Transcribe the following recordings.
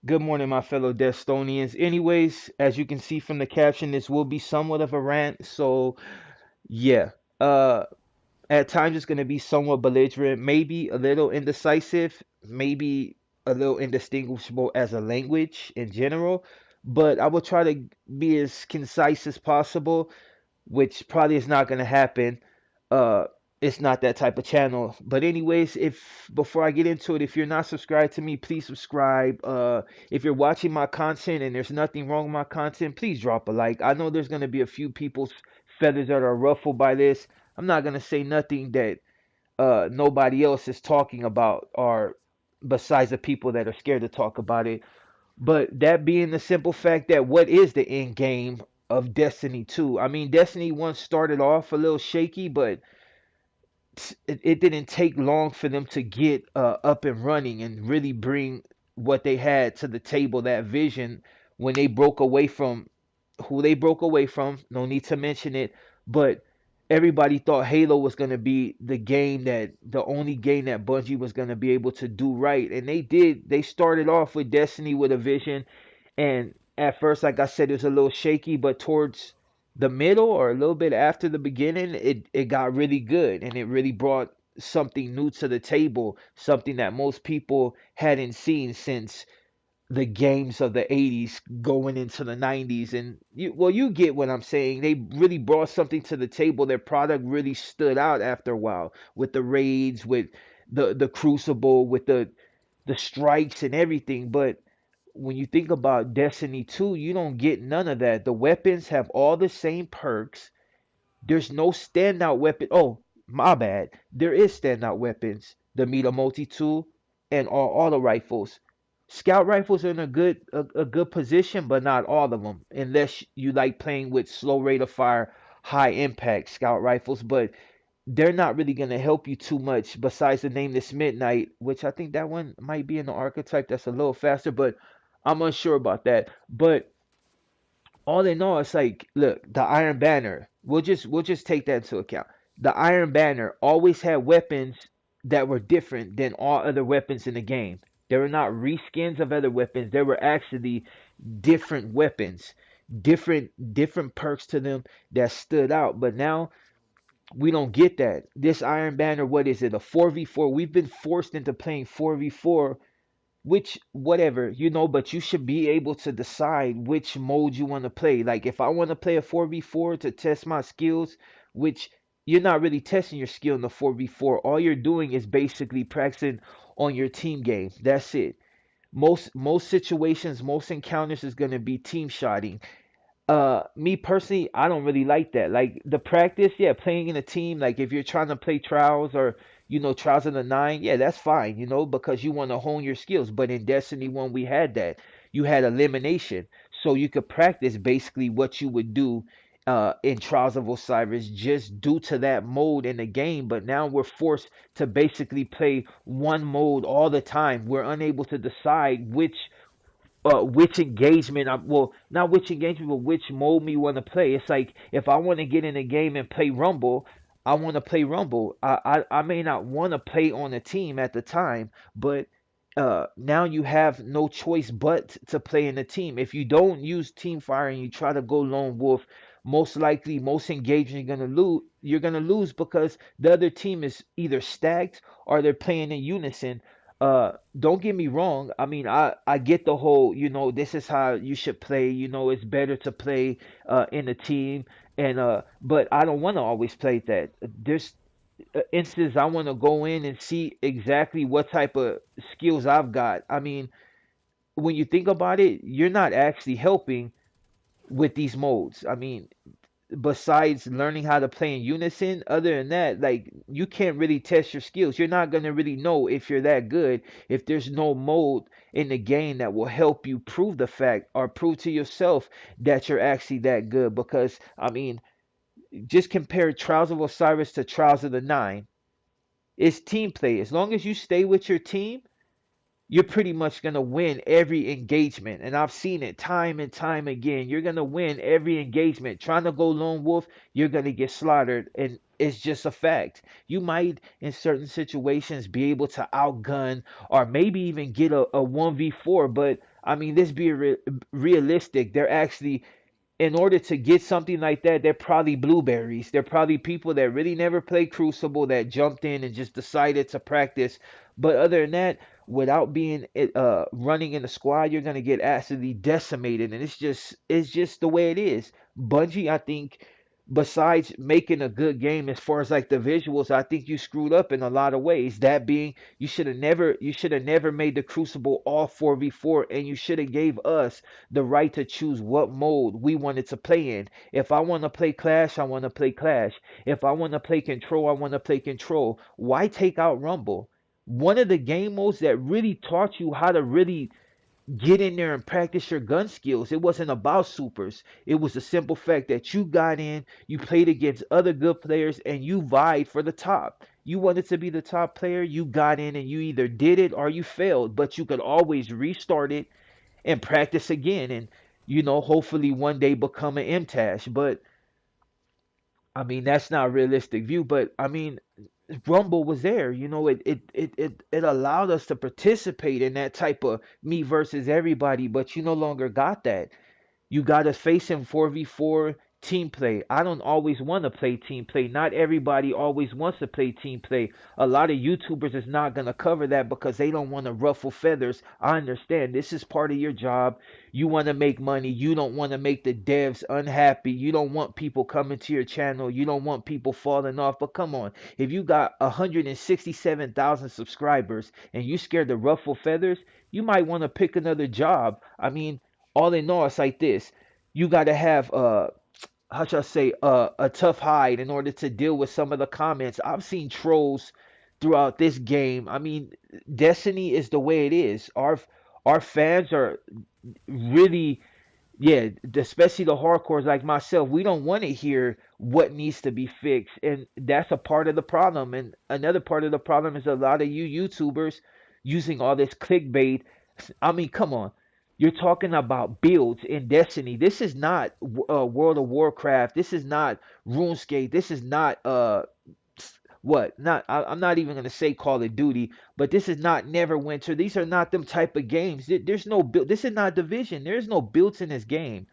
Good morning, my fellow Destonians. Anyways, as you can see from the caption, this will be somewhat of a rant. So, yeah, uh, at times it's going to be somewhat belligerent, maybe a little indecisive, maybe a little indistinguishable as a language in general. But I will try to be as concise as possible, which probably is not going to happen. Uh, it's not that type of channel. But anyways, if before I get into it, if you're not subscribed to me, please subscribe. If you're watching my content and there's nothing wrong with my content, please drop a like. I know there's going to be a few people's feathers that are ruffled by this. I'm not going to say nothing that nobody else is talking about, or besides the people that are scared to talk about it. But that being the simple fact that what is the end game of Destiny 2? I mean, Destiny 1 started off a little shaky, but it didn't take long for them to get up and running and really bring what they had to the table, that vision, when they broke away from who they broke away from. No need to mention it, but everybody thought Halo was going to be the only game that Bungie was going to be able to do right, and they did. They started off with Destiny with a vision, and at first, like I said, it was a little shaky, but towards the middle or a little bit after the beginning, it got really good, and it really brought something new to the table, something that most people hadn't seen since the games of the 80s going into the 90s. And you get what I'm saying. They really brought something to the table. Their product really stood out after a while, with the raids, with the crucible, with the strikes and everything. But when you think about Destiny 2, you don't get none of that. The weapons have all the same perks. There's no standout weapon. Oh, my bad. There is standout weapons. The Mita Multi tool and all auto rifles. Scout rifles are in a good position, but not all of them, unless you like playing with slow rate of fire, high impact scout rifles. But they're not really gonna help you too much. Besides the Nameless Midnight, which I think that one might be in the archetype that's a little faster, but I'm unsure about that. But all in all, it's like, look, the Iron Banner. We'll just take that into account. The Iron Banner always had weapons that were different than all other weapons in the game. They were not reskins of other weapons. They were actually different weapons, different perks to them that stood out. But now we don't get that. This Iron Banner, what is it? A 4v4. We've been forced into playing 4v4, which whatever, but you should be able to decide which mode you want to play. Like if I want to play a 4v4 to test my skills, which you're not really testing your skill in the 4v4. All you're doing is basically practicing on your team game. That's it. Most situations, most encounters is going to be team shotting. Me personally, I don't really like that. Like the practice, yeah, playing in a team, like if you're trying to play trials, or trials in the nine, yeah, that's fine, because you want to hone your skills. But in Destiny 1, we had that. You had elimination. So you could practice basically what you would do in Trials of Osiris, just due to that mode in the game. But now we're forced to basically play one mode all the time. We're unable to decide which engagement well, not which engagement, but which mode we want to play. It's like if I want to get in a game and play Rumble, I want to play Rumble. I may not want to play on a team at the time, but now you have no choice but to play in a team. If you don't use team fire and you try to go lone wolf, most likely most engagement you're gonna lose because the other team is either stacked or they're playing in unison. Don't get me wrong. I mean, I get the whole, this is how you should play. It's better to play in a team, and but I don't want to always play that. There's instances I want to go in and see exactly what type of skills I've got. I mean, when you think about it, you're not actually helping with these modes. I mean, besides learning how to play in unison, other than that, like you can't really test your skills. You're not gonna really know if you're that good if there's no mode in the game that will help you prove the fact, or prove to yourself that you're actually that good. Because I mean, just compare Trials of Osiris to Trials of the Nine. It's team play. As long as you stay with your team, you're pretty much going to win every engagement. And I've seen it time and time again. You're going to win every engagement. Trying to go lone wolf, you're going to get slaughtered. And it's just a fact. You might in certain situations be able to outgun or maybe even get a 1v4, but I mean, let's be realistic. They're actually, in order to get something like that, they're probably blueberries. They're probably people that really never played Crucible that jumped in and just decided to practice. But other than that, without being running in the squad, you're gonna get absolutely decimated, and it's just the way it is. Bungie, I think, besides making a good game as far as like the visuals, I think you screwed up in a lot of ways. That being, you should have never made the Crucible all 4v4, and you should have gave us the right to choose what mode we wanted to play in. If I want to play Clash, I want to play Clash. If I want to play Control, I want to play Control. Why take out Rumble? One of the game modes that really taught you how to really get in there and practice your gun skills. It wasn't about supers. It was the simple fact that you got in, you played against other good players, and you vied for the top. You wanted to be the top player, you got in and you either did it or you failed, but you could always restart it and practice again and hopefully one day become an MTash. But I mean, that's not a realistic view, but I mean, Rumble was there. It allowed us to participate in that type of me versus everybody, but you no longer got that. You got to face him 4v4 team play. I don't always want to play team play. Not everybody always wants to play team play. A lot of YouTubers is not going to cover that because they don't want to ruffle feathers. I understand. This is part of your job. You want to make money. You don't want to make the devs unhappy. You don't want people coming to your channel. You don't want people falling off. But come on. If you got 167,000 subscribers and you scared to ruffle feathers, you might want to pick another job. I mean, all in all, it's like this. You got to have how should I say a tough hide in order to deal with some of the comments. I've seen trolls throughout this game. I mean, Destiny is the way it is. Our fans are really, yeah, especially the hardcores like myself. We don't want to hear what needs to be fixed, and that's a part of the problem. And another part of the problem is a lot of you YouTubers using all this clickbait. I mean, come on. You're talking about builds in Destiny. This is not World of Warcraft. This is not RuneScape. This is not what? Not I'm not even gonna say Call of Duty, but this is not Neverwinter. These are not them type of games. There's no build. This is not Division. There's no builds in this game.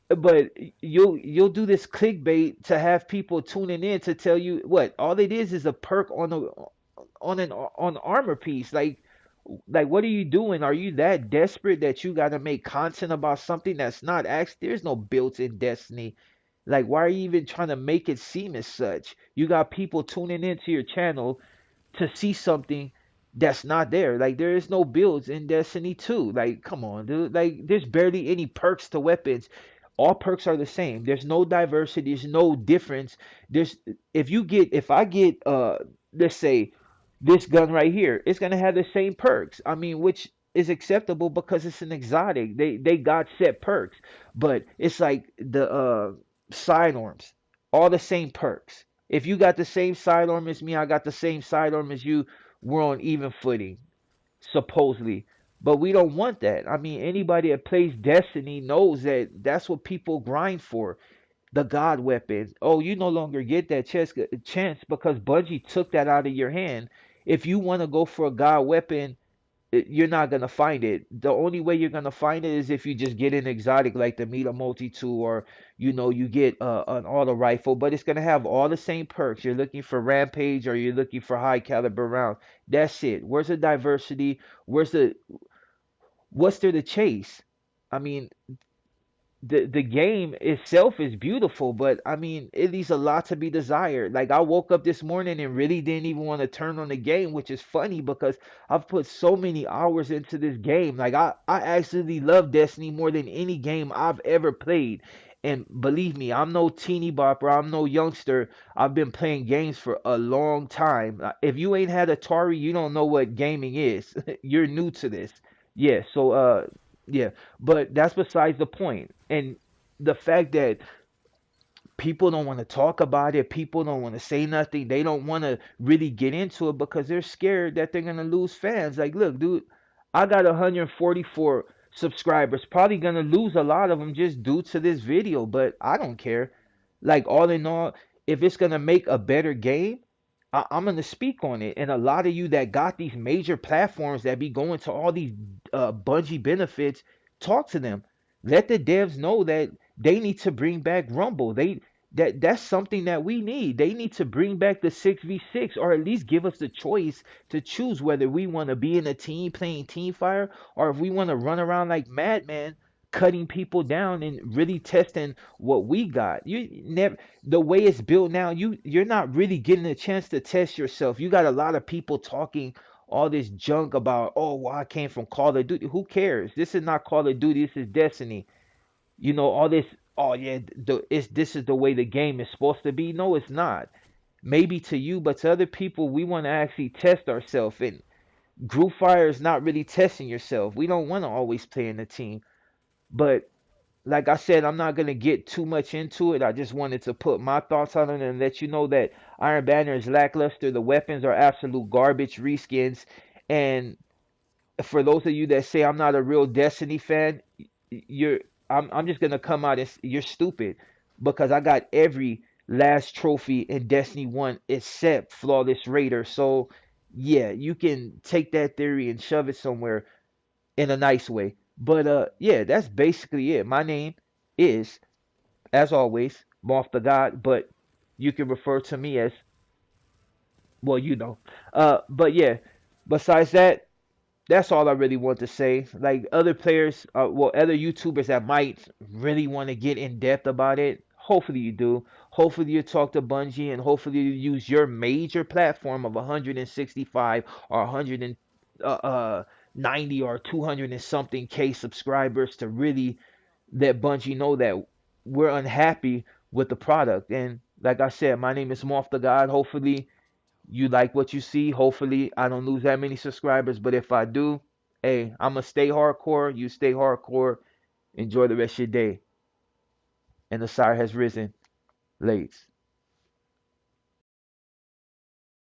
But you'll do this clickbait to have people tuning in to tell you what all it is a perk on armor piece. Like what are you doing? Are you that desperate that you got to make content about something that's not actually? There's no built-in Destiny. Like, why are you even trying to make it seem as such? You got people tuning into your channel to see something that's not there. Like, there is no builds in Destiny 2. Like, come on, dude. Like, there's barely any perks to weapons. All perks are the same. There's no diversity. There's no difference. There's if I get let's say this gun right here, it's gonna have the same perks. I mean, which is acceptable because it's an exotic. They got set perks, but it's like the sidearms, all the same perks. If you got the same sidearm as me, I got the same sidearm as you. We're on even footing, supposedly. But we don't want that. I mean, anybody that plays Destiny knows that that's what people grind for, the god weapon. Oh, you no longer get that chance because Bungie took that out of your hand. If you want to go for a god weapon, you're not gonna find it. The only way you're gonna find it is if you just get an exotic like the Meta Multi 2, or you get an auto rifle, but it's gonna have all the same perks. You're looking for rampage or you're looking for high caliber round. That's it. Where's the diversity? What's there to chase? I mean, the game itself is beautiful, but I mean, it leaves a lot to be desired. Like, I woke up this morning and really didn't even want to turn on the game, which is funny because I've put so many hours into this game. Like, I actually love Destiny more than any game I've ever played. And believe me, I'm no teeny bopper, I'm no youngster. I've been playing games for a long time. If you ain't had Atari, you don't know what gaming is. You're new to this. Yeah, so yeah, but that's besides the point. And the fact that people don't want to talk about it, people don't want to say nothing, they don't want to really get into it because they're scared that they're going to lose fans. Like, look, dude, I got 144 subscribers, probably going to lose a lot of them just due to this video, but I don't care. Like, all in all, if it's gonna make a better game, I'm gonna speak on it. And a lot of you that got these major platforms that be going to all these Bungie benefits, talk to them. Let the devs know that they need to bring back Rumble. That's something that we need. They need to bring back the 6v6, or at least give us the choice to choose whether we want to be in a team playing team fire, or if we want to run around like madman cutting people down and really testing what we got. You never, the way it's built now, you're not really getting a chance to test yourself. You got a lot of people talking all this junk about, oh, well, I came from Call of Duty. Who cares? This is not Call of Duty. This is Destiny. All this. Oh yeah, this is the way the game is supposed to be. No, it's not. Maybe to you, but to other people, we want to actually test ourselves. And group fire is not really testing yourself. We don't want to always play in a team. But like I said, I'm not gonna get too much into it. I just wanted to put my thoughts on it and let you know that Iron Banner is lackluster. The weapons are absolute garbage reskins. And for those of you that say I'm not a real Destiny fan, you're I'm just gonna come out and you're stupid, because I got every last trophy in Destiny 1 except Flawless Raider. So yeah, you can take that theory and shove it somewhere in a nice way. But yeah, that's basically it. My name is, as always, Moth the God, but you can refer to me as, well, but yeah, besides that, that's all I really want to say. Like other players, well, other YouTubers that might really want to get in depth about it, hopefully you do. Hopefully you talk to Bungie, and hopefully you use your major platform of 165 or 190 or 200 and something K subscribers to really let Bungie know that we're unhappy with the product. And like I said, my name is Moth the God. Hopefully you like what you see. Hopefully I don't lose that many subscribers, but if I do, hey, I'ma stay hardcore. You stay hardcore. Enjoy the rest of your day. And the Sire has risen. Late.